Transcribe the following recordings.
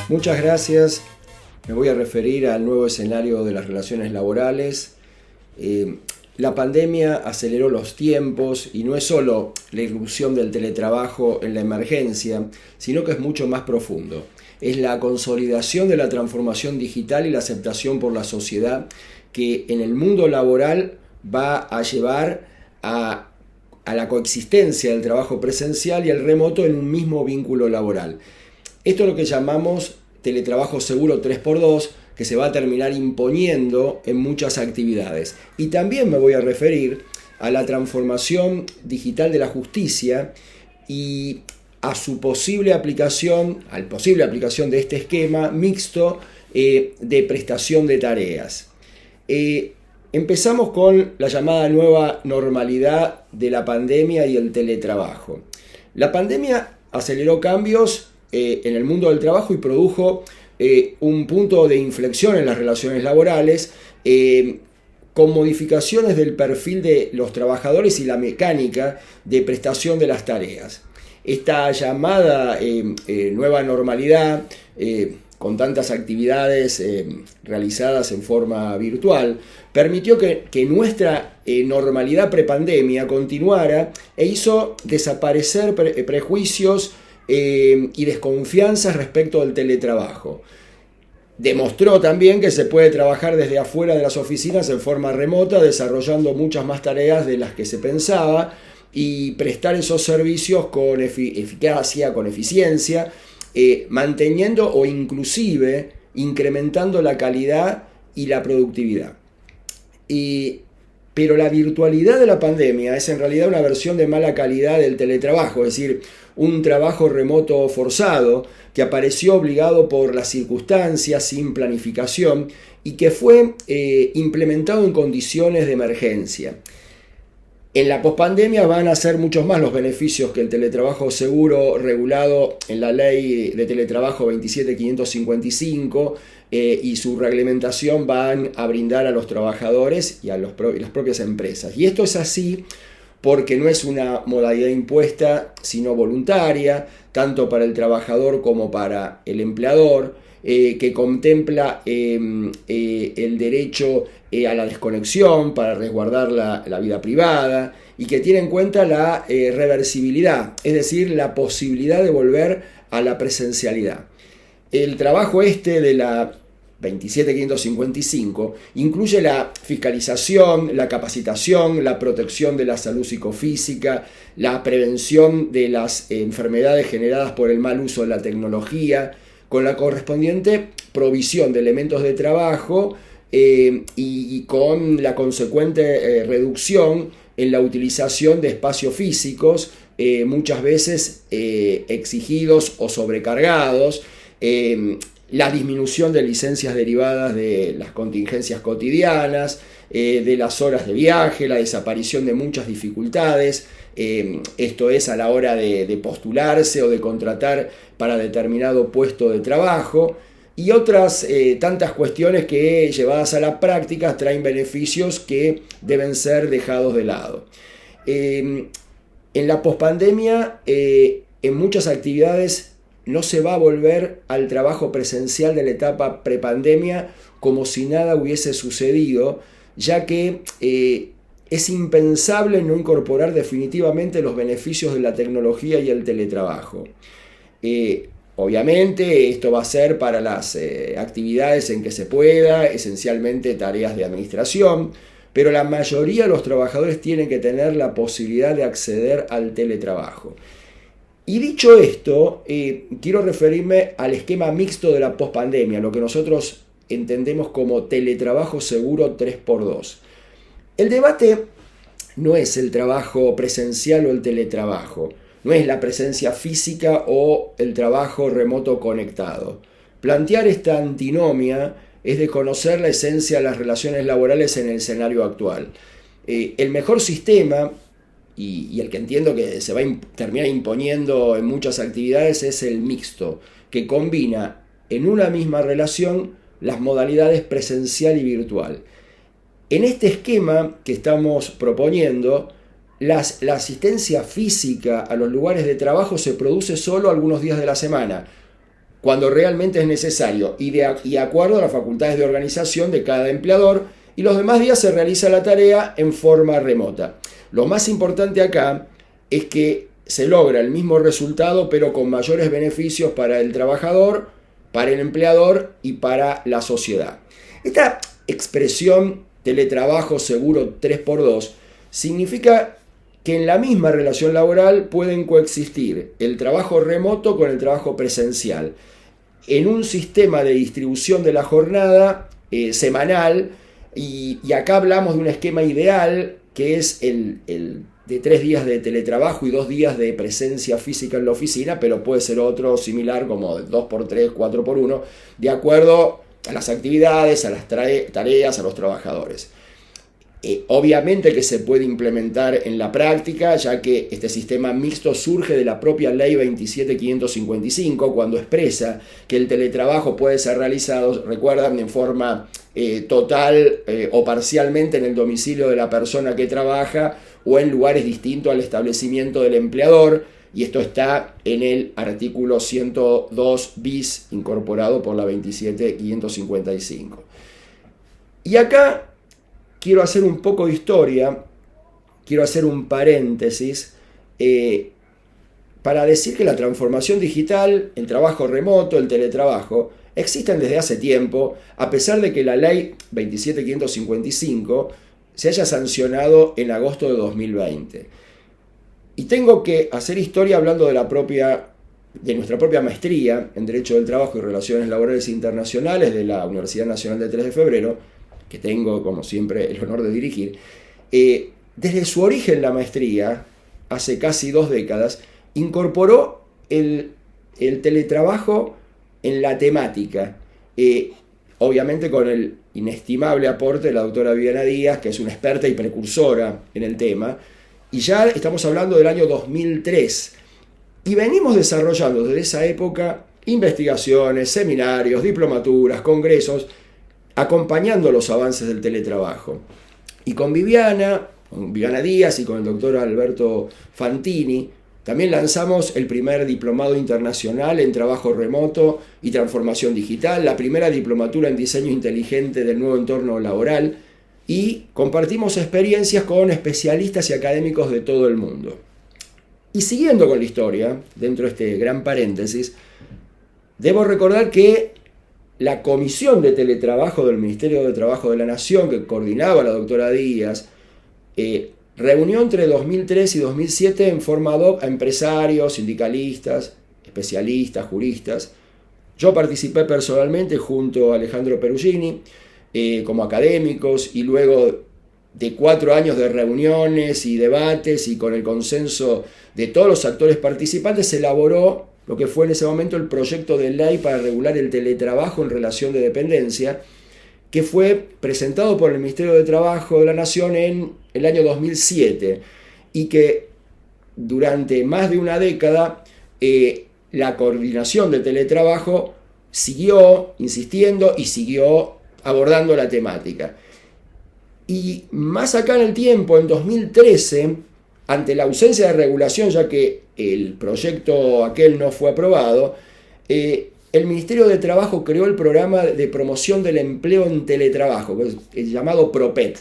Muchas gracias. Me voy a referir al nuevo escenario de las relaciones laborales. La pandemia aceleró los tiempos y no es solo la irrupción del teletrabajo en la emergencia, sino que es mucho más profundo. Es la consolidación de la transformación digital y la aceptación por la sociedad que en el mundo laboral va a llevar a la coexistencia del trabajo presencial y el remoto en un mismo vínculo laboral. Esto es lo que llamamos teletrabajo seguro 3x2, que se va a terminar imponiendo en muchas actividades. Y también me voy a referir a la transformación digital de la justicia y a su posible aplicación de este esquema mixto de prestación de tareas. Empezamos con la llamada nueva normalidad de la pandemia y el teletrabajo. La pandemia aceleró cambios en el mundo del trabajo y produjo un punto de inflexión en las relaciones laborales con modificaciones del perfil de los trabajadores y la mecánica de prestación de las tareas. Esta llamada nueva normalidad, con tantas actividades realizadas en forma virtual, permitió que nuestra normalidad prepandemia continuara e hizo desaparecer prejuicios y desconfianzas respecto del teletrabajo. Demostró también que se puede trabajar desde afuera de las oficinas en forma remota, desarrollando muchas más tareas de las que se pensaba y prestar esos servicios con eficacia, con eficiencia, manteniendo o inclusive incrementando la calidad y la productividad. Pero la virtualidad de la pandemia es en realidad una versión de mala calidad del teletrabajo, es decir, un trabajo remoto forzado que apareció obligado por las circunstancias, sin planificación, y que fue implementado en condiciones de emergencia. En la pospandemia van a ser muchos más los beneficios que el teletrabajo seguro regulado en la ley de teletrabajo 27555 y su reglamentación van a brindar a los trabajadores y a las propias empresas. Y esto es así porque no es una modalidad impuesta, sino voluntaria, tanto para el trabajador como para el empleador, que contempla el derecho a la desconexión para resguardar la vida privada y que tiene en cuenta la reversibilidad, es decir, la posibilidad de volver a la presencialidad. El trabajo de la 27555 incluye la fiscalización, la capacitación, la protección de la salud psicofísica, la prevención de las enfermedades generadas por el mal uso de la tecnología, con la correspondiente provisión de elementos de trabajo y con la consecuente reducción en la utilización de espacios físicos, muchas veces exigidos o sobrecargados, la disminución de licencias derivadas de las contingencias cotidianas, de las horas de viaje, la desaparición de muchas dificultades, esto es a la hora de postularse o de contratar para determinado puesto de trabajo, y otras tantas cuestiones que llevadas a la práctica traen beneficios que deben ser dejados de lado. En la pospandemia, en muchas actividades no se va a volver al trabajo presencial de la etapa prepandemia como si nada hubiese sucedido, ya que es impensable no incorporar definitivamente los beneficios de la tecnología y el teletrabajo. Obviamente esto va a ser para las actividades en que se pueda, esencialmente tareas de administración, pero la mayoría de los trabajadores tienen que tener la posibilidad de acceder al teletrabajo. Y dicho esto, quiero referirme al esquema mixto de la pospandemia, lo que nosotros entendemos como teletrabajo seguro 3x2. El debate no es el trabajo presencial o el teletrabajo, no es la presencia física o el trabajo remoto conectado. Plantear esta antinomia es desconocer la esencia de las relaciones laborales en el escenario actual. El mejor sistema, y el que entiendo que se va a terminar imponiendo en muchas actividades, es el mixto, que combina en una misma relación las modalidades presencial y virtual. En este esquema que estamos proponiendo, la asistencia física a los lugares de trabajo se produce solo algunos días de la semana, cuando realmente es necesario y de acuerdo a las facultades de organización de cada empleador, y los demás días se realiza la tarea en forma remota. Lo más importante acá es que se logra el mismo resultado, pero con mayores beneficios para el trabajador, para el empleador y para la sociedad. Esta expresión teletrabajo seguro 3x2 significa que en la misma relación laboral pueden coexistir el trabajo remoto con el trabajo presencial en un sistema de distribución de la jornada semanal, y acá hablamos de un esquema ideal que es el de 3 días de teletrabajo y 2 días de presencia física en la oficina, pero puede ser otro similar como 2x3, 4x1, de acuerdo a las actividades, a las tareas, a los trabajadores. Obviamente que se puede implementar en la práctica, ya que este sistema mixto surge de la propia ley 27555, cuando expresa que el teletrabajo puede ser realizado, recuerdan, en forma total o parcialmente en el domicilio de la persona que trabaja o en lugares distintos al establecimiento del empleador, y esto está en el artículo 102 bis incorporado por la 27555. Y acá quiero hacer un poco de historia, quiero hacer un paréntesis para decir que la transformación digital, el trabajo remoto, el teletrabajo, existen desde hace tiempo, a pesar de que la ley 27555 se haya sancionado en agosto de 2020. Y tengo que hacer historia hablando de nuestra propia maestría en Derecho del Trabajo y Relaciones Laborales Internacionales de la Universidad Nacional de 3 de Febrero, que tengo, como siempre, el honor de dirigir. Desde su origen la maestría, hace casi 2 décadas, incorporó el teletrabajo en la temática, obviamente con el inestimable aporte de la doctora Viviana Díaz, que es una experta y precursora en el tema, y ya estamos hablando del año 2003, y venimos desarrollando desde esa época investigaciones, seminarios, diplomaturas, congresos, acompañando los avances del teletrabajo. Y con Viviana Díaz y con el doctor Alberto Fantini, también lanzamos el primer diplomado internacional en trabajo remoto y transformación digital, la primera diplomatura en diseño inteligente del nuevo entorno laboral, y compartimos experiencias con especialistas y académicos de todo el mundo. Y siguiendo con la historia, dentro de este gran paréntesis, debo recordar que la Comisión de Teletrabajo del Ministerio de Trabajo de la Nación, que coordinaba la doctora Díaz, reunió entre 2003 y 2007 en forma ad hoc a empresarios, sindicalistas, especialistas, juristas. Yo participé personalmente junto a Alejandro Perugini como académicos, y luego de 4 años de reuniones y debates y con el consenso de todos los actores participantes, se elaboró lo que fue en ese momento el proyecto de ley para regular el teletrabajo en relación de dependencia, que fue presentado por el Ministerio de Trabajo de la Nación en el año 2007, y que durante más de una década la coordinación de teletrabajo siguió insistiendo y siguió abordando la temática. Y más acá en el tiempo, en 2013, ante la ausencia de regulación, ya que el proyecto aquel no fue aprobado, el Ministerio de Trabajo creó el programa de promoción del empleo en teletrabajo, que es el llamado PROPET.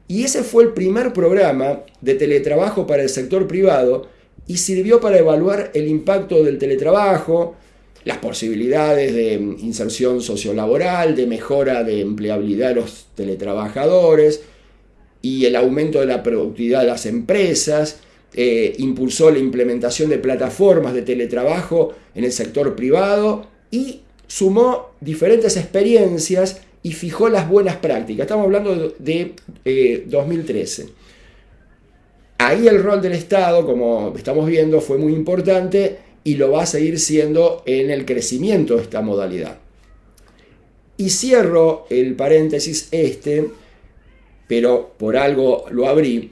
Y ese fue el primer programa de teletrabajo para el sector privado, y sirvió para evaluar el impacto del teletrabajo, las posibilidades de inserción sociolaboral, de mejora de empleabilidad de los teletrabajadores y el aumento de la productividad de las empresas. Impulsó la implementación de plataformas de teletrabajo en el sector privado y sumó diferentes experiencias y fijó las buenas prácticas. Estamos hablando de 2013. Ahí el rol del Estado, como estamos viendo, fue muy importante y lo va a seguir siendo en el crecimiento de esta modalidad. Y cierro el paréntesis pero por algo lo abrí,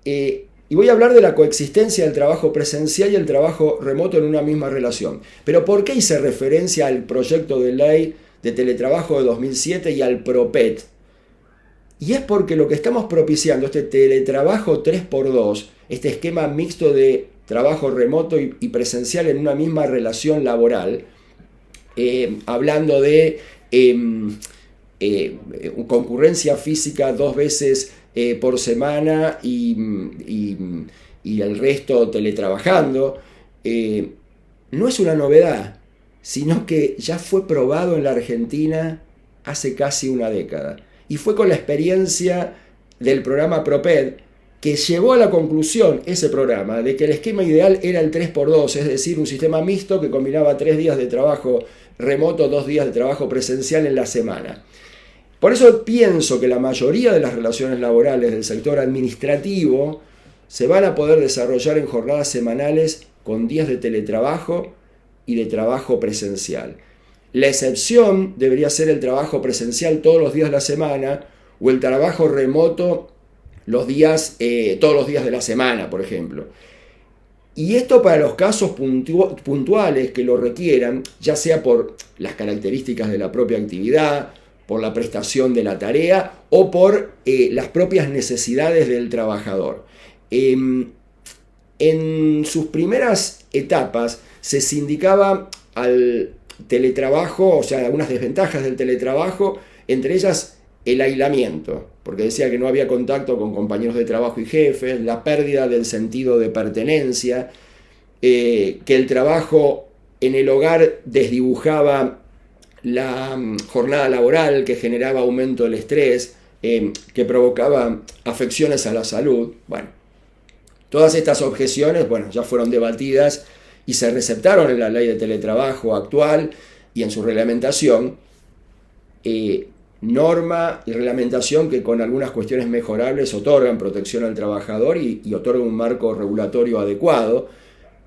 y voy a hablar de la coexistencia del trabajo presencial y el trabajo remoto en una misma relación. Pero ¿por qué hice referencia al proyecto de ley de teletrabajo de 2007 y al PROPET? Y es porque lo que estamos propiciando, este teletrabajo 3x2, este esquema mixto de trabajo remoto y presencial en una misma relación laboral, hablando de concurrencia física 2 veces por semana y el resto teletrabajando, no es una novedad, sino que ya fue probado en la Argentina hace casi una década. Y fue con la experiencia del programa PROPED que llevó a la conclusión ese programa de que el esquema ideal era el 3x2, es decir, un sistema mixto que combinaba 3 días de trabajo remoto, 2 días de trabajo presencial en la semana. Por eso pienso que la mayoría de las relaciones laborales del sector administrativo se van a poder desarrollar en jornadas semanales con días de teletrabajo y de trabajo presencial. La excepción debería ser el trabajo presencial todos los días de la semana o el trabajo remoto todos los días de la semana, por ejemplo. Y esto para los casos puntuales que lo requieran, ya sea por las características de la propia actividad, por la prestación de la tarea o por las propias necesidades del trabajador. En sus primeras etapas se sindicaba al teletrabajo, o sea, algunas desventajas del teletrabajo, entre ellas el aislamiento, porque decía que no había contacto con compañeros de trabajo y jefes, la pérdida del sentido de pertenencia, que el trabajo en el hogar desdibujaba la jornada laboral, que generaba aumento del estrés, que provocaba afecciones a la salud. Bueno, todas estas objeciones, ya fueron debatidas y se receptaron en la ley de teletrabajo actual y en su reglamentación, norma y reglamentación que con algunas cuestiones mejorables otorgan protección al trabajador y otorgan un marco regulatorio adecuado,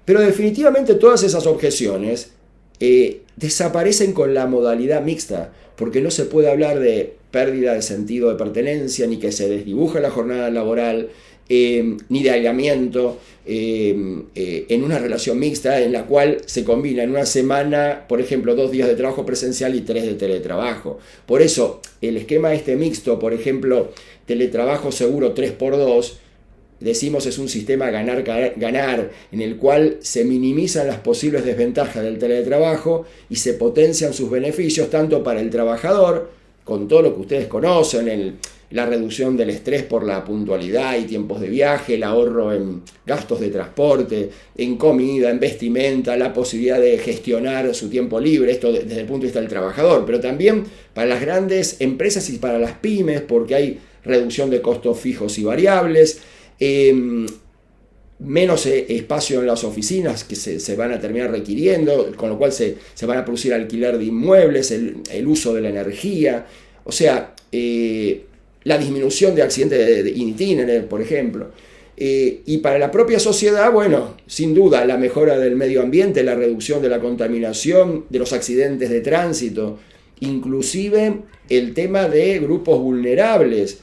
pero definitivamente todas esas objeciones desaparecen con la modalidad mixta, porque no se puede hablar de pérdida de sentido de pertenencia, ni que se desdibuja la jornada laboral, ni de aislamiento en una relación mixta en la cual se combina en una semana, por ejemplo, 2 días de trabajo presencial y 3 de teletrabajo. Por eso, el esquema mixto, por ejemplo, teletrabajo seguro 3x2, decimos es un sistema ganar-ganar, en el cual se minimizan las posibles desventajas del teletrabajo y se potencian sus beneficios tanto para el trabajador, con todo lo que ustedes conocen, la reducción del estrés por la puntualidad y tiempos de viaje, el ahorro en gastos de transporte, en comida, en vestimenta, la posibilidad de gestionar su tiempo libre, esto desde el punto de vista del trabajador, pero también para las grandes empresas y para las pymes, porque hay reducción de costos fijos y variables, menos espacio en las oficinas que se van a terminar requiriendo, con lo cual se van a producir alquiler de inmuebles, el uso de la energía, o sea, la disminución de accidentes de itinerario, por ejemplo. Y para la propia sociedad, sin duda, la mejora del medio ambiente, la reducción de la contaminación, de los accidentes de tránsito, inclusive el tema de grupos vulnerables,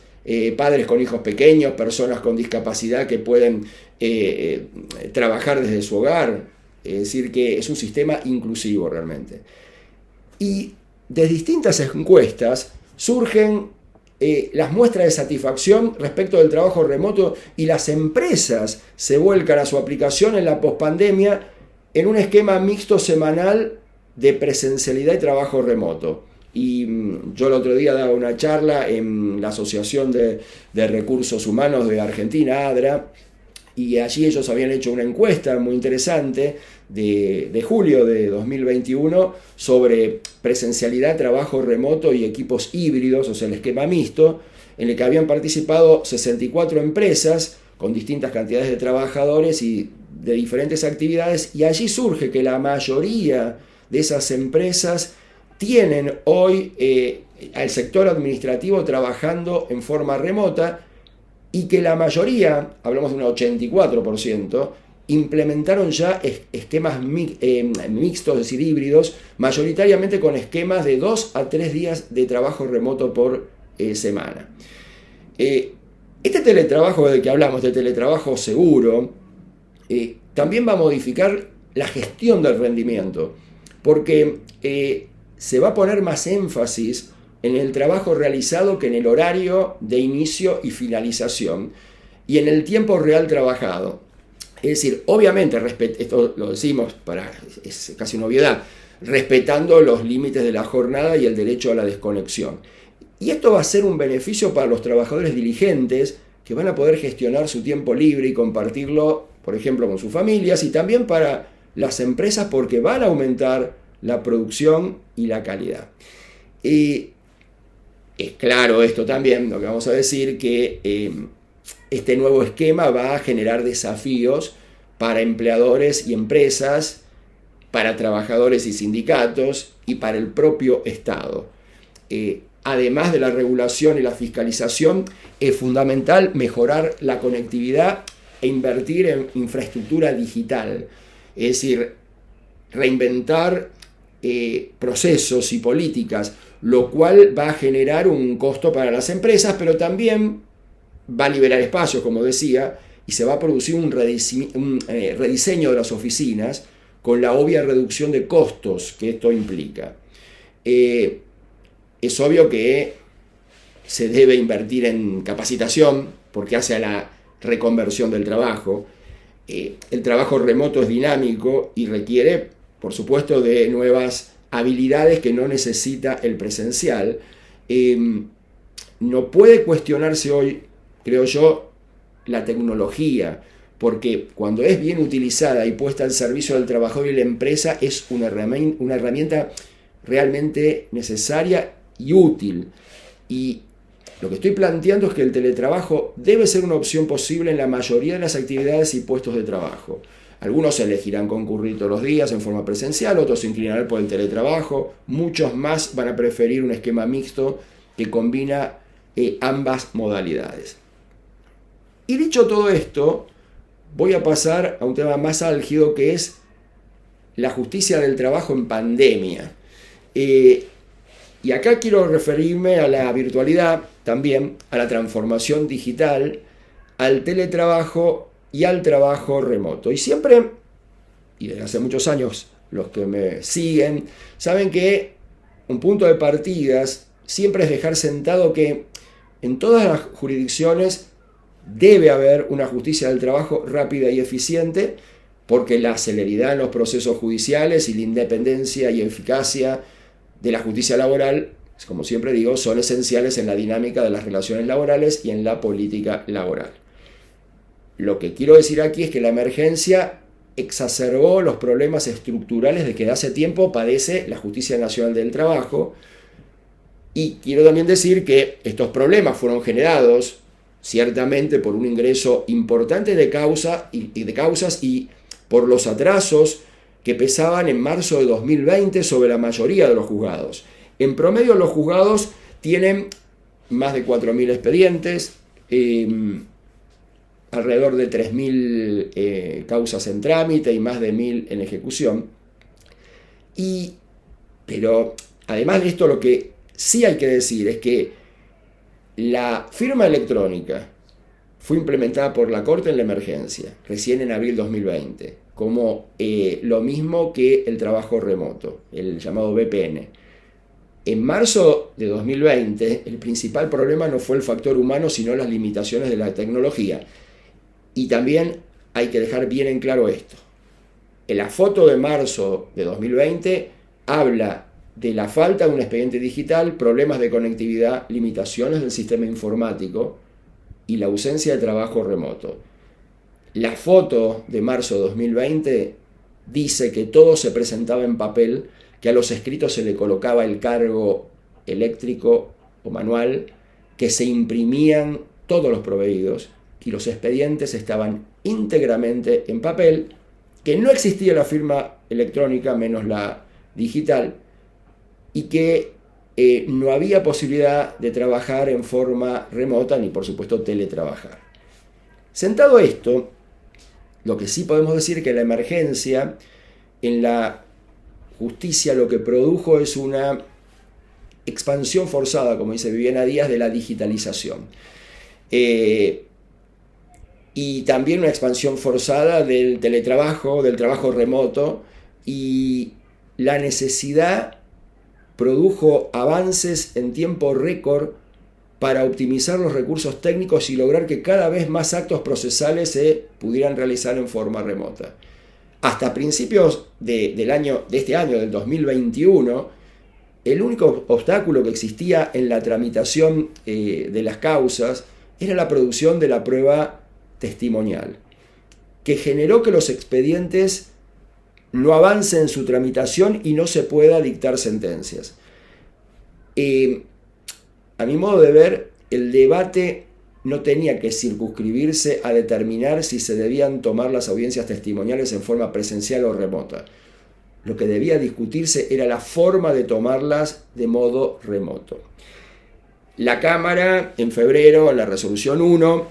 padres con hijos pequeños, personas con discapacidad que pueden trabajar desde su hogar, es decir, que es un sistema inclusivo realmente. Y de distintas encuestas surgen las muestras de satisfacción respecto del trabajo remoto y las empresas se vuelcan a su aplicación en la pospandemia en un esquema mixto semanal de presencialidad y trabajo remoto. Y yo el otro día daba una charla en la Asociación de Recursos Humanos de Argentina, ADRA, y allí ellos habían hecho una encuesta muy interesante de julio de 2021 sobre presencialidad, trabajo remoto y equipos híbridos, o sea, el esquema mixto, en el que habían participado 64 empresas con distintas cantidades de trabajadores y de diferentes actividades, y allí surge que la mayoría de esas empresas tienen hoy al sector administrativo trabajando en forma remota y que la mayoría, hablamos de un 84%, implementaron ya esquemas mixtos, es decir, híbridos, mayoritariamente con esquemas de 2 a 3 días de trabajo remoto por semana. Este teletrabajo del que hablamos, de teletrabajo seguro, también va a modificar la gestión del rendimiento, porque se va a poner más énfasis en el trabajo realizado que en el horario de inicio y finalización y en el tiempo real trabajado. Es decir, obviamente, esto lo decimos, es casi una obviedad, respetando los límites de la jornada y el derecho a la desconexión. Y esto va a ser un beneficio para los trabajadores diligentes, que van a poder gestionar su tiempo libre y compartirlo, por ejemplo, con sus familias, y también para las empresas, porque van a aumentar la producción y la calidad. Y es claro esto también, lo que vamos a decir, que este nuevo esquema va a generar desafíos para empleadores y empresas, para trabajadores y sindicatos y para el propio Estado. Además de la regulación y la fiscalización, es fundamental mejorar la conectividad e invertir en infraestructura digital. Es decir, reinventar procesos y políticas, lo cual va a generar un costo para las empresas, pero también va a liberar espacios, como decía, y se va a producir un rediseño de las oficinas con la obvia reducción de costos que esto implica. Es obvio que se debe invertir en capacitación porque hace a la reconversión del trabajo. El trabajo remoto es dinámico y requiere, por supuesto, de nuevas habilidades que no necesita el presencial. No puede cuestionarse hoy, creo yo, la tecnología, porque cuando es bien utilizada y puesta al servicio del trabajador y la empresa, es una herramienta realmente necesaria y útil. Y lo que estoy planteando es que el teletrabajo debe ser una opción posible en la mayoría de las actividades y puestos de trabajo. Algunos elegirán concurrir todos los días en forma presencial, otros se inclinarán por el teletrabajo, muchos más van a preferir un esquema mixto que combina ambas modalidades. Y dicho todo esto, voy a pasar a un tema más álgido, que es la justicia del trabajo en pandemia. Y acá quiero referirme a la virtualidad, también a la transformación digital, al teletrabajo y al trabajo remoto. Y siempre, y desde hace muchos años, los que me siguen, saben que un punto de partidas siempre es dejar sentado que en todas las jurisdicciones debe haber una justicia del trabajo rápida y eficiente, porque la celeridad en los procesos judiciales y la independencia y eficacia de la justicia laboral, como siempre digo, son esenciales en la dinámica de las relaciones laborales y en la política laboral. Lo que quiero decir aquí es que la emergencia exacerbó los problemas estructurales de que de hace tiempo padece la Justicia Nacional del Trabajo, y quiero también decir que estos problemas fueron generados ciertamente por un ingreso importante de causas y por los atrasos que pesaban en marzo de 2020 sobre la mayoría de los juzgados. En promedio, los juzgados tienen más de 4.000 expedientes, alrededor de 3.000 causas en trámite y más de 1.000 en ejecución. Pero además de esto, lo que sí hay que decir es que la firma electrónica fue implementada por la Corte en la emergencia, recién en abril 2020, como lo mismo que el trabajo remoto, el llamado VPN. En marzo de 2020, el principal problema no fue el factor humano, sino las limitaciones de la tecnología. Y también hay que dejar bien en claro esto. En la foto de marzo de 2020 habla de la falta de un expediente digital, problemas de conectividad, limitaciones del sistema informático y la ausencia de trabajo remoto. La foto de marzo de 2020 dice que todo se presentaba en papel, que a los escritos se le colocaba el cargo eléctrico o manual, que se imprimían todos los proveídos y los expedientes estaban íntegramente en papel, que no existía la firma electrónica menos la digital, y que no había posibilidad de trabajar en forma remota ni, por supuesto, teletrabajar. Sentado esto, lo que sí podemos decir es que la emergencia en la justicia lo que produjo es una expansión forzada, como dice Viviana Díaz, de la digitalización. Y también una expansión forzada del teletrabajo, del trabajo remoto, y la necesidad produjo avances en tiempo récord para optimizar los recursos técnicos y lograr que cada vez más actos procesales se pudieran realizar en forma remota. Hasta principios de este año, del 2021, el único obstáculo que existía en la tramitación de las causas era la producción de la prueba testimonial, que generó que los expedientes no avancen en su tramitación y no se pueda dictar sentencias. A mi modo de ver, el debate no tenía que circunscribirse a determinar si se debían tomar las audiencias testimoniales en forma presencial o remota. Lo que debía discutirse era la forma de tomarlas de modo remoto. La Cámara, en febrero, en la resolución 1,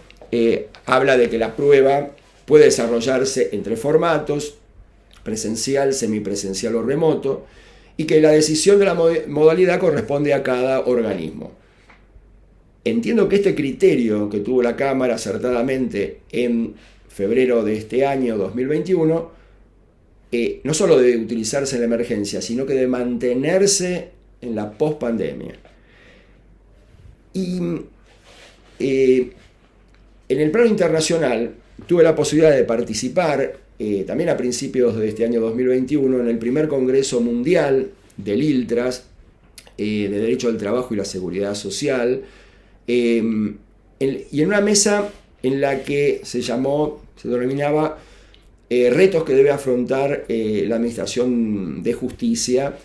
habla de que la prueba puede desarrollarse en 3 formatos: presencial, semipresencial o remoto, y que la decisión de la modalidad corresponde a cada organismo. Entiendo que este criterio que tuvo la Cámara acertadamente en febrero de este año 2021 no solo debe utilizarse en la emergencia, sino que debe mantenerse en la pospandemia. Y en el plano internacional tuve la posibilidad de participar también a principios de este año 2021 en el primer Congreso Mundial del ILTRAS, de Derecho del Trabajo y la Seguridad Social, y en una mesa en la que se denominaba retos que debe afrontar la Administración de Justicia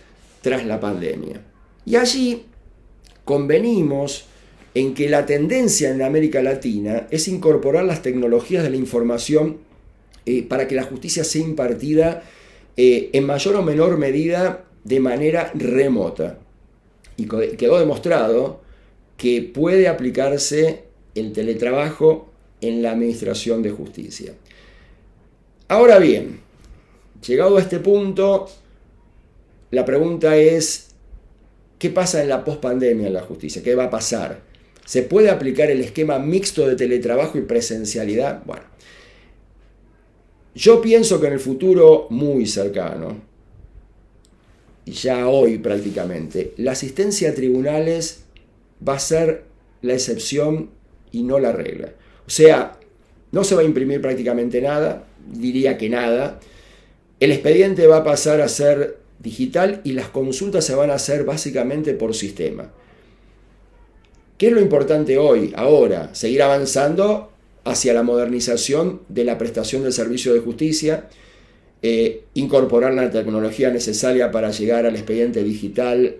tras la pandemia. Y allí convenimos en que la tendencia en América Latina es incorporar las tecnologías de la información para que la justicia sea impartida en mayor o menor medida de manera remota. Y quedó demostrado que puede aplicarse el teletrabajo en la Administración de Justicia. Ahora bien, llegado a este punto, la pregunta es: ¿qué pasa en la pospandemia en la justicia? ¿Qué va a pasar? ¿Se puede aplicar el esquema mixto de teletrabajo y presencialidad? Bueno, yo pienso que en el futuro muy cercano, y ya hoy prácticamente, la asistencia a tribunales va a ser la excepción y no la regla. O sea, no se va a imprimir prácticamente nada, diría que nada. El expediente va a pasar a ser digital y las consultas se van a hacer básicamente por sistema. ¿Qué es lo importante hoy, ahora? Seguir avanzando hacia la modernización de la prestación del servicio de justicia, incorporar la tecnología necesaria para llegar al expediente digital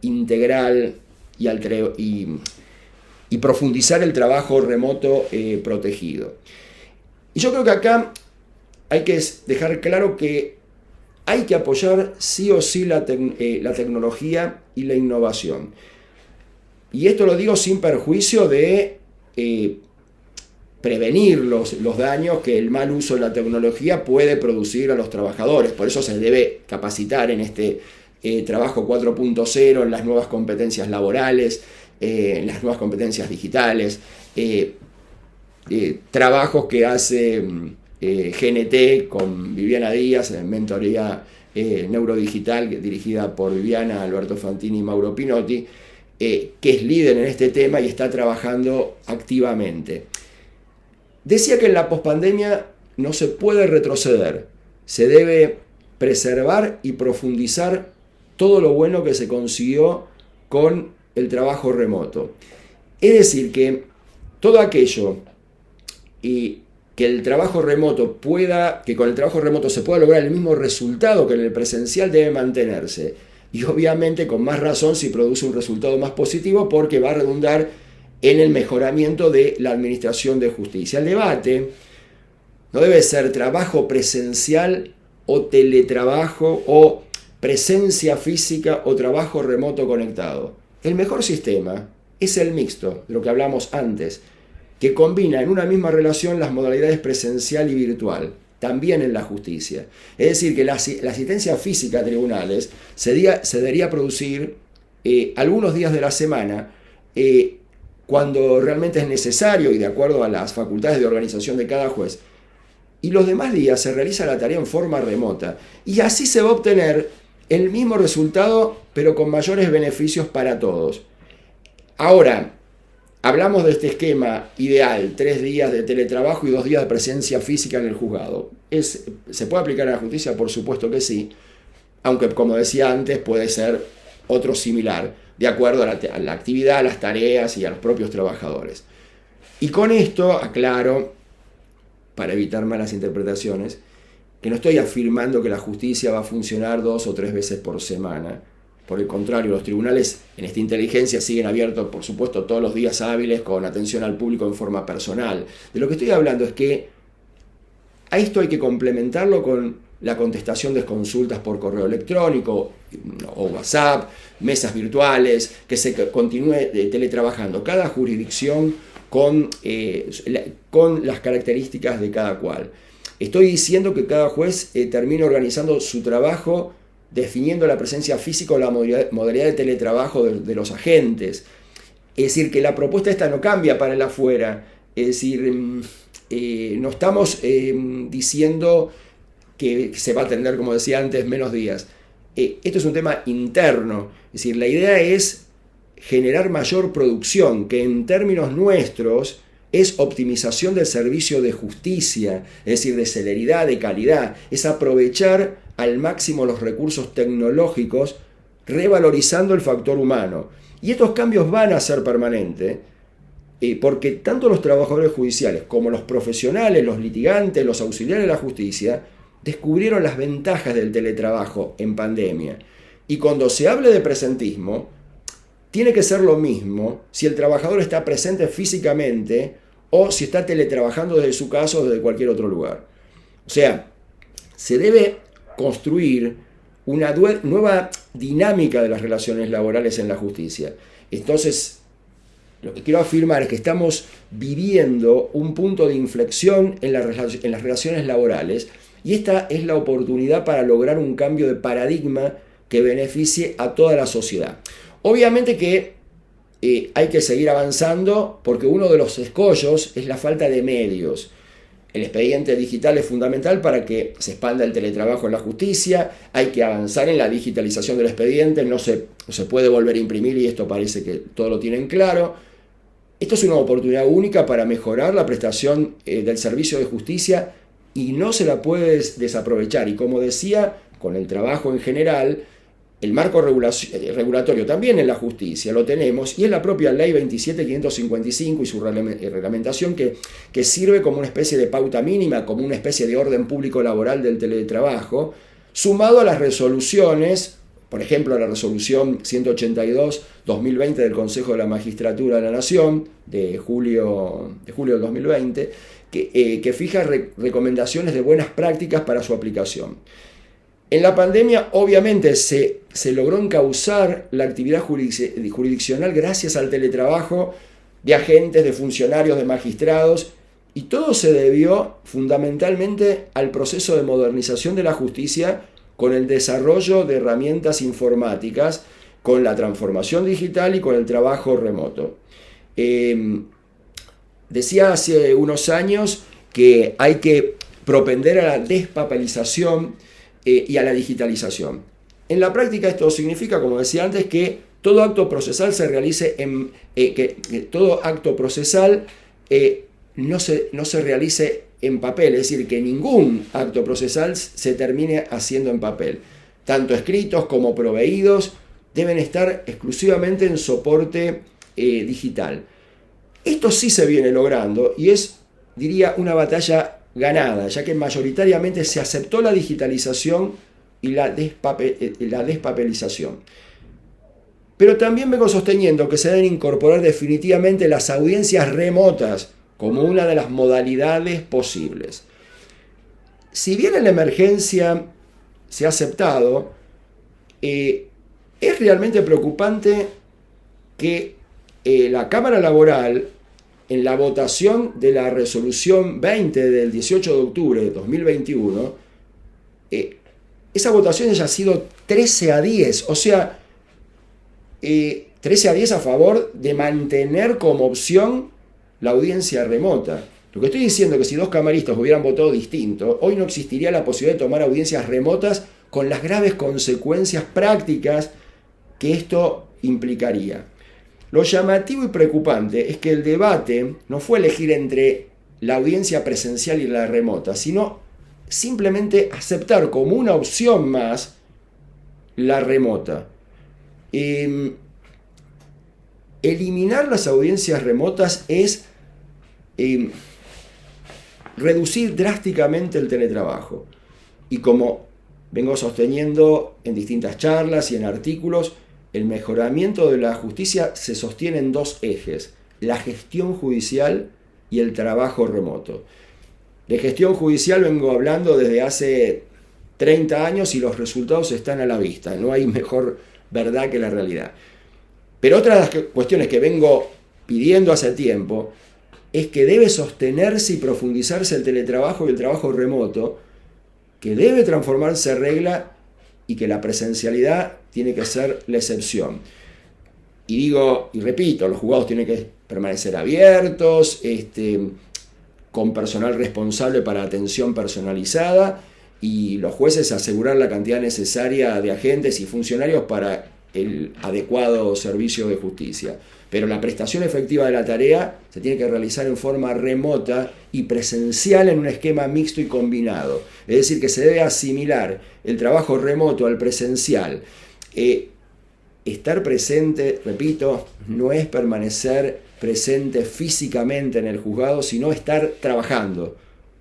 integral y profundizar el trabajo remoto protegido. Y yo creo que acá hay que dejar claro que hay que apoyar sí o sí la tecnología y la innovación. Y esto lo digo sin perjuicio de prevenir los daños que el mal uso de la tecnología puede producir a los trabajadores. Por eso se debe capacitar en este trabajo 4.0, en las nuevas competencias laborales, en las nuevas competencias digitales, trabajos que hace GNT con Viviana Díaz, en mentoría neurodigital dirigida por Viviana, Alberto Fantini y Mauro Pinotti, que es líder en este tema y está trabajando activamente. Decía que en la pospandemia no se puede retroceder, se debe preservar y profundizar todo lo bueno que se consiguió con el trabajo remoto. Es decir, que todo aquello que el trabajo remoto que con el trabajo remoto se pueda lograr el mismo resultado que en el presencial debe mantenerse. Y obviamente con más razón si produce un resultado más positivo, porque va a redundar en el mejoramiento de la administración de justicia. El debate no debe ser trabajo presencial o teletrabajo, o presencia física o trabajo remoto conectado. El mejor sistema es el mixto, de lo que hablamos antes, que combina en una misma relación las modalidades presencial y virtual, también en la justicia. Es decir, que la asistencia física a tribunales se debería producir algunos días de la semana, cuando realmente es necesario y de acuerdo a las facultades de organización de cada juez. Y los demás días se realiza la tarea en forma remota. Y así se va a obtener el mismo resultado, pero con mayores beneficios para todos. Ahora, hablamos de este esquema ideal: 3 días de teletrabajo y 2 días de presencia física en el juzgado. Es ¿Se puede aplicar a la justicia? Por supuesto que sí, aunque como decía antes puede ser otro similar, de acuerdo a la actividad, a las tareas y a los propios trabajadores. Y con esto aclaro, para evitar malas interpretaciones, que no estoy afirmando que la justicia va a funcionar 2 o 3 veces por semana. Por el contrario, los tribunales en esta inteligencia siguen abiertos, por supuesto, todos los días hábiles con atención al público en forma personal. De lo que estoy hablando es que a esto hay que complementarlo con la contestación de consultas por correo electrónico o WhatsApp, mesas virtuales, que se continúe teletrabajando. Cada jurisdicción con las características de cada cual. Estoy diciendo que cada juez termine organizando su trabajo definiendo la presencia física o la modalidad de teletrabajo de los agentes. Es decir, que la propuesta esta no cambia para el afuera. Es decir, no estamos diciendo que se va a atender, como decía antes, menos días. Esto es un tema interno. Es decir, la idea es generar mayor producción, que en términos nuestros es optimización del servicio de justicia, es decir, de celeridad, de calidad, es aprovechar al máximo los recursos tecnológicos, revalorizando el factor humano. Y estos cambios van a ser permanentes, porque tanto los trabajadores judiciales como los profesionales, los litigantes, los auxiliares de la justicia, descubrieron las ventajas del teletrabajo en pandemia. Y cuando se hable de presentismo, tiene que ser lo mismo si el trabajador está presente físicamente o si está teletrabajando desde su casa o desde cualquier otro lugar. O sea, se debe construir una nueva dinámica de las relaciones laborales en la justicia. Entonces, lo que quiero afirmar es que estamos viviendo un punto de inflexión en las relaciones laborales y esta es la oportunidad para lograr un cambio de paradigma que beneficie a toda la sociedad. Obviamente que hay que seguir avanzando porque uno de los escollos es la falta de medios. El expediente digital es fundamental para que se expanda el teletrabajo en la justicia, hay que avanzar en la digitalización del expediente, no se puede volver a imprimir y esto parece que todo lo tienen claro. Esto es una oportunidad única para mejorar la prestación del servicio de justicia y no se la puede desaprovechar. Y como decía, con el trabajo en general, el marco regulatorio también en la justicia lo tenemos y es la propia ley 27.555 y su reglamentación que sirve como una especie de pauta mínima, como una especie de orden público laboral del teletrabajo, sumado a las resoluciones, por ejemplo la resolución 182-2020 del Consejo de la Magistratura de la Nación de julio del 2020, que fija recomendaciones de buenas prácticas para su aplicación. En la pandemia, obviamente, se logró encauzar la actividad jurisdiccional gracias al teletrabajo de agentes, de funcionarios, de magistrados, y todo se debió fundamentalmente al proceso de modernización de la justicia con el desarrollo de herramientas informáticas, con la transformación digital y con el trabajo remoto. Decía hace unos años que hay que propender a la despapelización y a la digitalización. En la práctica esto significa, como decía antes, que todo acto procesal se realice todo acto procesal no se realice en papel, es decir, que ningún acto procesal se termine haciendo en papel. Tanto escritos como proveídos deben estar exclusivamente en soporte digital. Esto sí se viene logrando y es, diría, una batalla ganada, ya que mayoritariamente se aceptó la digitalización y la despapelización. Pero también vengo sosteniendo que se deben incorporar definitivamente las audiencias remotas como una de las modalidades posibles. Si bien en la emergencia se ha aceptado, es realmente preocupante que la Cámara Laboral, en la votación de la resolución 20 del 18 de octubre de 2021, esa votación haya sido 13-10, o sea, 13-10 a favor de mantener como opción la audiencia remota. Lo que estoy diciendo es que si dos camaristas hubieran votado distinto, hoy no existiría la posibilidad de tomar audiencias remotas con las graves consecuencias prácticas que esto implicaría. Lo llamativo y preocupante es que el debate no fue elegir entre la audiencia presencial y la remota, sino simplemente aceptar como una opción más la remota. Eliminar las audiencias remotas es reducir drásticamente el teletrabajo. Y como vengo sosteniendo en distintas charlas y en artículos, el mejoramiento de la justicia se sostiene en dos ejes: la gestión judicial y el trabajo remoto. De gestión judicial vengo hablando desde hace 30 años y los resultados están a la vista. No hay mejor verdad que la realidad. Pero otra de las cuestiones que vengo pidiendo hace tiempo es que debe sostenerse y profundizarse el teletrabajo y el trabajo remoto, que debe transformarse en regla y que la presencialidad tiene que ser la excepción. Y digo, y repito, los juzgados tienen que permanecer abiertos, con personal responsable para atención personalizada, y los jueces asegurar la cantidad necesaria de agentes y funcionarios para el adecuado servicio de justicia. Pero la prestación efectiva de la tarea se tiene que realizar en forma remota y presencial en un esquema mixto y combinado. Es decir, que se debe asimilar el trabajo remoto al presencial. Estar presente, repito, no es permanecer presente físicamente en el juzgado, sino estar trabajando,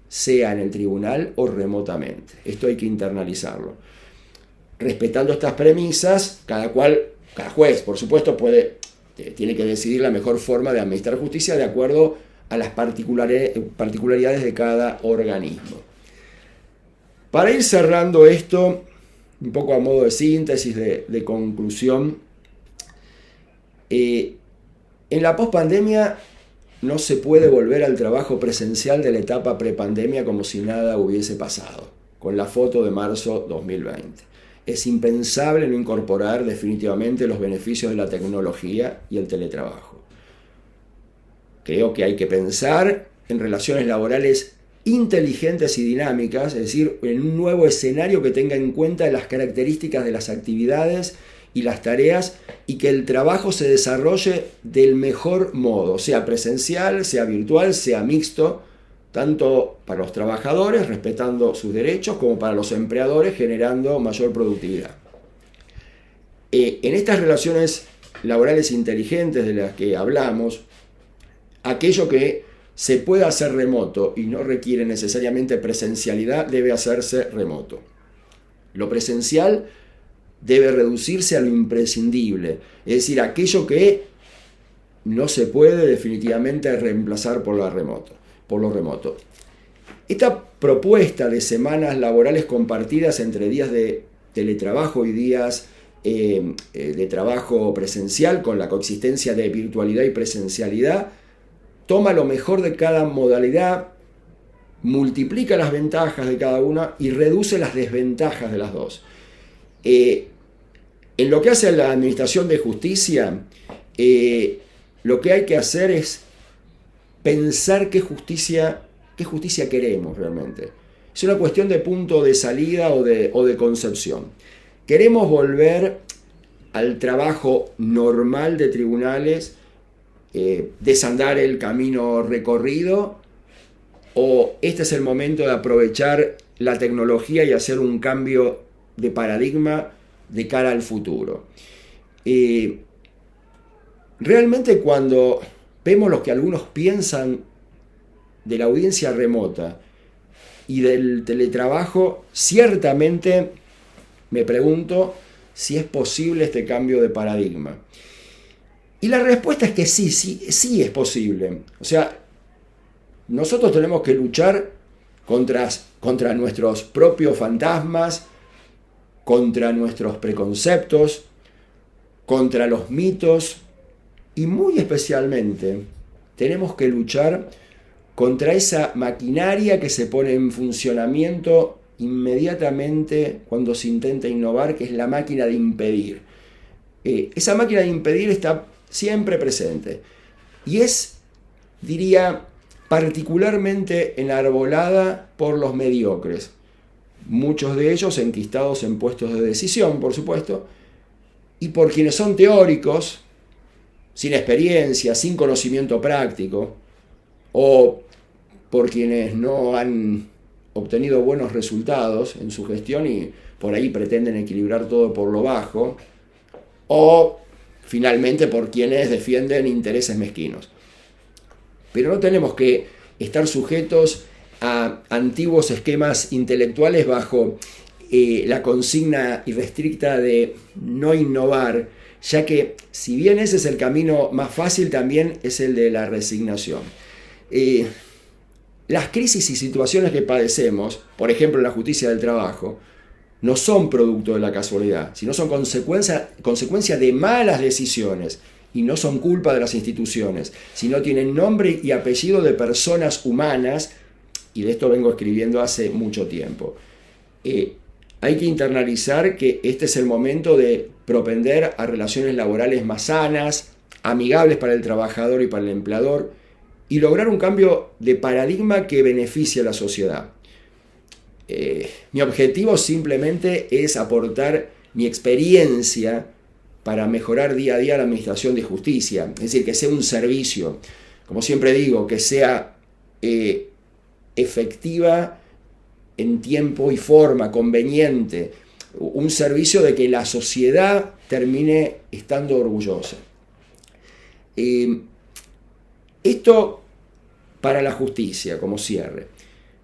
sea en el tribunal o remotamente. Esto hay que internalizarlo. Respetando estas premisas, cada juez, por supuesto, tiene que decidir la mejor forma de administrar justicia de acuerdo a las particularidades de cada organismo. Para ir cerrando esto, un poco a modo de síntesis, de conclusión, en la pospandemia no se puede volver al trabajo presencial de la etapa prepandemia como si nada hubiese pasado, con la foto de marzo 2020. Es impensable no incorporar definitivamente los beneficios de la tecnología y el teletrabajo. Creo que hay que pensar en relaciones laborales inteligentes y dinámicas, es decir, en un nuevo escenario que tenga en cuenta las características de las actividades y las tareas, y que el trabajo se desarrolle del mejor modo, sea presencial, sea virtual, sea mixto, tanto para los trabajadores, respetando sus derechos, como para los empleadores, generando mayor productividad. En estas relaciones laborales inteligentes de las que hablamos, aquello que se puede hacer remoto y no requiere necesariamente presencialidad debe hacerse remoto. Lo presencial debe reducirse a lo imprescindible, es decir, aquello que no se puede definitivamente reemplazar por lo remoto. Esta propuesta de semanas laborales compartidas entre días de teletrabajo y días de trabajo presencial, con la coexistencia de virtualidad y presencialidad, toma lo mejor de cada modalidad, multiplica las ventajas de cada una y reduce las desventajas de las dos. En lo que hace a la administración de justicia, lo que hay que hacer es pensar qué justicia queremos realmente. Es una cuestión de punto de salida o de concepción. ¿Queremos volver al trabajo normal de tribunales, desandar el camino recorrido? ¿O este es el momento de aprovechar la tecnología y hacer un cambio de paradigma de cara al futuro? Realmente, cuando vemos lo que algunos piensan de la audiencia remota y del teletrabajo, ciertamente me pregunto si es posible este cambio de paradigma. Y la respuesta es que sí es posible. O sea, nosotros tenemos que luchar contra nuestros propios fantasmas, contra nuestros preconceptos, contra los mitos, y muy especialmente tenemos que luchar contra esa maquinaria que se pone en funcionamiento inmediatamente cuando se intenta innovar, que es la máquina de impedir. Esa máquina de impedir está siempre presente y es, diría, particularmente enarbolada por los mediocres, muchos de ellos enquistados en puestos de decisión, por supuesto, y por quienes son teóricos, sin experiencia, sin conocimiento práctico, o por quienes no han obtenido buenos resultados en su gestión y por ahí pretenden equilibrar todo por lo bajo, o finalmente por quienes defienden intereses mezquinos. Pero no tenemos que estar sujetos a antiguos esquemas intelectuales bajo la consigna irrestricta de no innovar, ya que si bien ese es el camino más fácil, también es el de la resignación. Las crisis y situaciones que padecemos, por ejemplo la justicia del trabajo, no son producto de la casualidad, sino son consecuencia de malas decisiones, y no son culpa de las instituciones, sino tienen nombre y apellido de personas humanas, y de esto vengo escribiendo hace mucho tiempo. Hay que internalizar que este es el momento de propender a relaciones laborales más sanas, amigables para el trabajador y para el empleador, y lograr un cambio de paradigma que beneficie a la sociedad. Mi objetivo simplemente es aportar mi experiencia para mejorar día a día la administración de justicia, es decir, que sea un servicio, como siempre digo, que sea efectiva en tiempo y forma, conveniente, un servicio de que la sociedad termine estando orgullosa. Esto para la justicia, como cierre.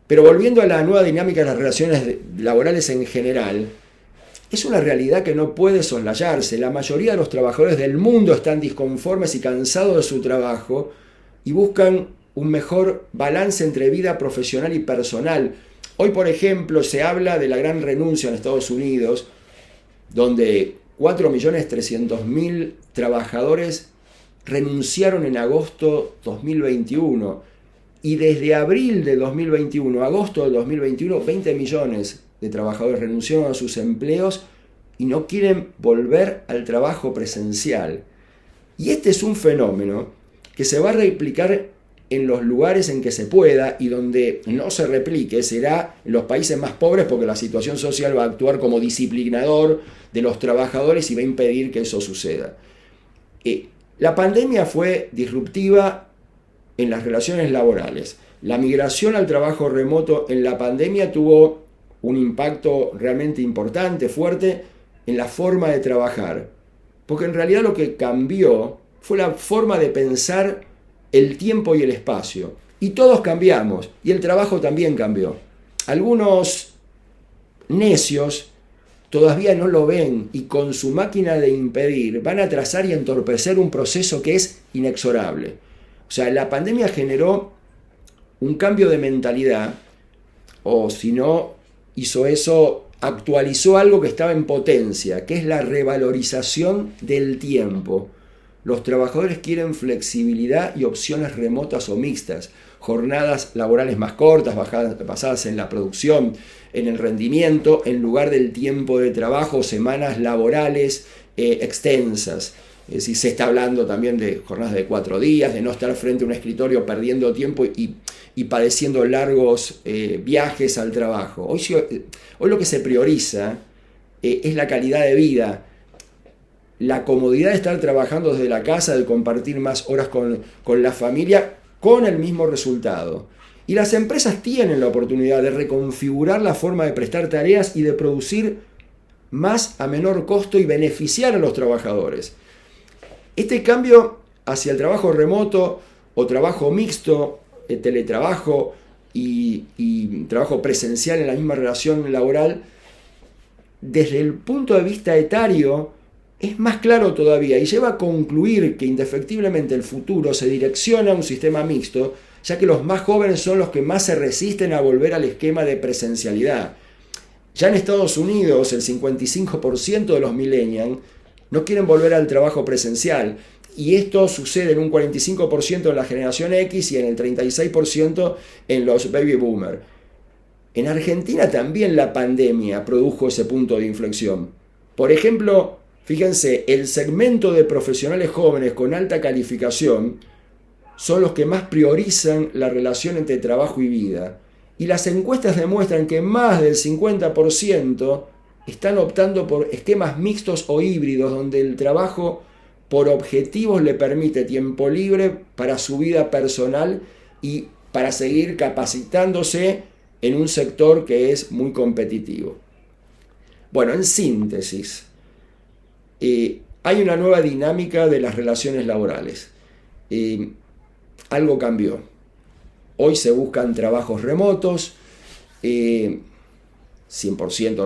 Pero volviendo a la nueva dinámica de las relaciones laborales en general, es una realidad que no puede soslayarse. La mayoría de los trabajadores del mundo están disconformes y cansados de su trabajo y buscan un mejor balance entre vida profesional y personal. Hoy, por ejemplo, se habla de la gran renuncia en Estados Unidos, donde 4.300.000 trabajadores renunciaron en agosto 2021. Y desde abril de 2021 a agosto de 2021, 20 millones de trabajadores renunciaron a sus empleos y no quieren volver al trabajo presencial. Y este es un fenómeno que se va a replicar en los lugares en que se pueda, y donde no se replique será en los países más pobres, porque la situación social va a actuar como disciplinador de los trabajadores y va a impedir que eso suceda. La pandemia fue disruptiva en las relaciones laborales. La migración al trabajo remoto en la pandemia tuvo un impacto realmente importante, fuerte, en la forma de trabajar. Porque en realidad lo que cambió fue la forma de pensar el tiempo y el espacio. Y todos cambiamos, y el trabajo también cambió. Algunos necios todavía no lo ven y con su máquina de impedir van a atrasar y entorpecer un proceso que es inexorable. O sea, la pandemia generó un cambio de mentalidad, o si no hizo eso, actualizó algo que estaba en potencia, que es la revalorización del tiempo. Los trabajadores quieren flexibilidad y opciones remotas o mixtas, jornadas laborales más cortas, basadas en la producción, en el rendimiento, en lugar del tiempo de trabajo, semanas laborales extensas. Es decir, se está hablando también de jornadas de 4 días, de no estar frente a un escritorio perdiendo tiempo y padeciendo largos viajes al trabajo. Hoy lo que se prioriza es la calidad de vida, la comodidad de estar trabajando desde la casa, de compartir más horas con la familia, con el mismo resultado. Y las empresas tienen la oportunidad de reconfigurar la forma de prestar tareas y de producir más a menor costo y beneficiar a los trabajadores. Este cambio hacia el trabajo remoto o trabajo mixto, teletrabajo y trabajo presencial en la misma relación laboral, desde el punto de vista etario, es más claro todavía y lleva a concluir que indefectiblemente el futuro se direcciona a un sistema mixto, ya que los más jóvenes son los que más se resisten a volver al esquema de presencialidad. Ya en Estados Unidos, el 55% de los millennials no quieren volver al trabajo presencial, y esto sucede en un 45% en la generación X y en el 36% en los baby boomers. En Argentina también la pandemia produjo ese punto de inflexión. Por ejemplo, fíjense, el segmento de profesionales jóvenes con alta calificación son los que más priorizan la relación entre trabajo y vida. Y las encuestas demuestran que más del 50% están optando por esquemas mixtos o híbridos, donde el trabajo por objetivos le permite tiempo libre para su vida personal y para seguir capacitándose en un sector que es muy competitivo. Bueno, en síntesis, hay una nueva dinámica de las relaciones laborales. Algo cambió. Hoy se buscan trabajos remotos, 100%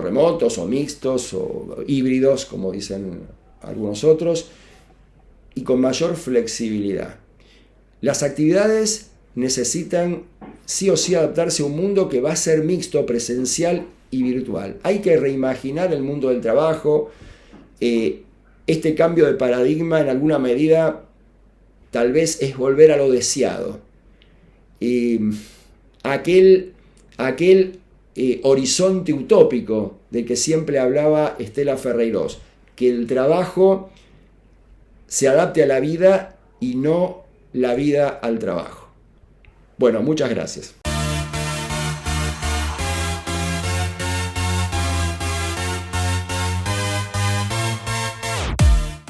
remotos o mixtos o híbridos, como dicen algunos otros, y con mayor flexibilidad. Las actividades necesitan sí o sí adaptarse a un mundo que va a ser mixto, presencial y virtual. Hay que reimaginar el mundo del trabajo. Este cambio de paradigma en alguna medida tal vez es volver a lo deseado. Aquel horizonte utópico del que siempre hablaba Estela Ferreirós, que el trabajo se adapte a la vida y no la vida al trabajo. Bueno, muchas gracias.